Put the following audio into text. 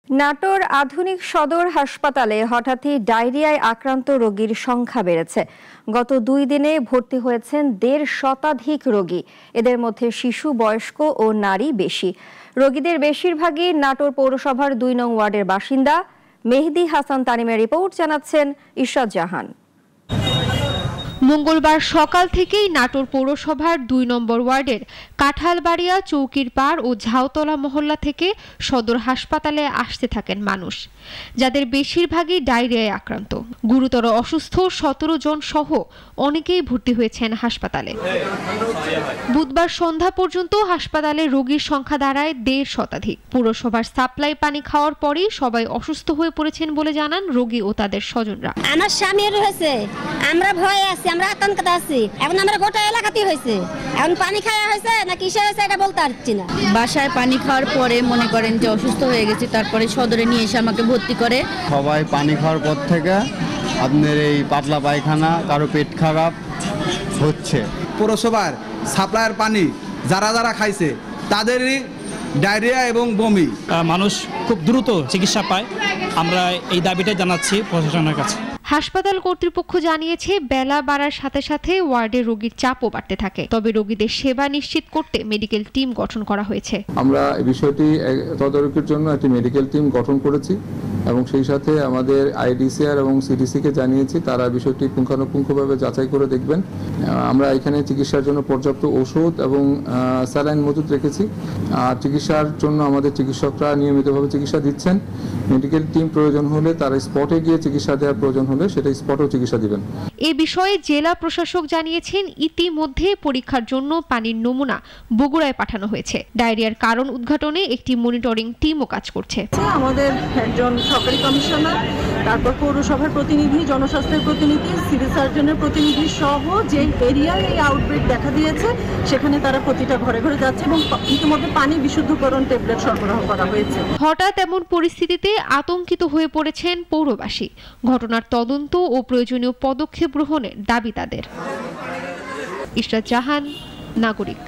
নাটোর আধুনিক সদর হাসপাতালে হঠাৎই ডায়রিয়ায় আক্রান্ত রোগীর সংখ্যা বেড়েছে। গত 2 দিনে ভর্তি হয়েছেন 1.5 শতাধিক রোগী। এদের মধ্যে শিশু, বয়স্ক ও নারী বেশি। রোগীদের বেশিরভাগই নাটোর পৌরসভার 2 নং ওয়ার্ডের বাসিন্দা। মেহেদি হাসান তানিমের রিপোর্ট, জানাচ্ছেন ইশরাত জাহান। মঙ্গলবার সকাল থেকেই নাটোর পৌরসভার 2 নম্বর ওয়ার্ডের কাঁঠালবাড়িয়া, চৌকির পাড় ও ঝাউতলা মহল্লা থেকে সদর হাসপাতালে আসতে থাকেন মানুষ, যাদের বেশিরভাগই ডায়রিয়ায় আক্রান্ত। গুরুতর অসুস্থ 17 জন সহ অনেকেই ভর্তি হয়েছেন হাসপাতালে। বুধবার সন্ধ্যা পর্যন্ত হাসপাতালে রোগীর সংখ্যা দাঁড়ায় 1.5 শতাধিক। পুরসভার সাপ্লাই পানি খাওয়ার পরেই সবাই অসুস্থ হয়ে পড়েছেন বলে জানান রোগী ও তাদের স্বজনরা। আমার স্বামীর হয়েছে, আমরা ভয়ে আছি, আমরা আতঙ্কে আছি। এখন আমরা গোটা এলাকাতেই হয়েছে, এখন পানি খাওয়া হয়েছে না কিসে হয়েছে এটা বলতে পারছি না। বাসায় পানি খাওয়ার পরে মনে করেন যে অসুস্থ হয়ে গেছে, তারপরে সদরে নিয়ে এসে আমাকে ভর্তি করে। সবাই পানি খাওয়ার পর থেকে আপনার এই পাতলা পায়খানা, কারো পেট খারাপ হচ্ছে। পৌরসভার সাপ্লাইয়ের পানি যারা যারা খাইছে তাদেরই ডায়রিয়া এবং বমি। মানুষ খুব দ্রুত চিকিৎসা পায়, আমরা এই দাবিটা জানাচ্ছি প্রশাসনের কাছে। হাসপাতাল কর্তৃপক্ষ জানিয়েছে, বেলা বাড়ার সাথে সাথে ওয়ার্ডে রোগীর চাপও বাড়তে থাকে। তবে রোগীদের সেবা নিশ্চিত করতে মেডিকেল টিম গঠন করা হয়েছে। আমরা এই বিষয়টি তদারকির জন্য একটি মেডিকেল টিম গঠন করেছি এবং সেই সাথে আমাদের আইডিসিআর এবং সিডিসিকে জানিয়েছি, তারা বিষয়টি পুঙ্খানুপুঙ্খভাবে যাচাই করে দেখবেন। আমরা এখানে চিকিৎসার জন্য পর্যাপ্ত ওষুধ এবং স্যালাইন মজুদ রেখেছি। আর চিকিৎসার জন্য আমাদের চিকিৎসকরা নিয়মিতভাবে চিকিৎসা দিচ্ছেন। মেডিকেল টিম প্রয়োজন হলে তারা স্পটে গিয়ে চিকিৎসা দেওয়ার প্রয়োজন হলে সেটা স্পটেও চিকিৎসা দিবেন। এ বিষয়ে জেলা প্রশাসক জানিয়েছেন, ইতিমধ্যে পরীক্ষার জন্য পানির নমুনা বগুড়ায় পাঠানো হয়েছে। ডায়রিয়ার কারণ উদ্ঘাটনে একটি মনিটরিং টিমও কাজ করছে। আমাদের একজন সরকারি কমিশনার, তারপর পৌরসভার প্রতিনিধি, জনস্বাস্থ্যের প্রতিনিধি, সিভিল সার্জনের প্রতিনিধি সহ যে এরিয়ায় এই আউটব্রেক দেখা দিয়েছে সেখানে তারা প্রতিটা ঘরে ঘরে যাচ্ছে এবং ইতিমধ্যে পানি বিশুদ্ধকরণ ট্যাবলেট সরবরাহ করা হয়েছে। হঠাৎ এমন পরিস্থিতিতে আতঙ্কিত হয়ে পড়েছেন পৌরবাসী। ঘটনার তদন্ত ও প্রয়োজনীয় পদক্ষেপ গ্রহণের দাবি তাদের। ইশরাত জাহান, নাগরিক।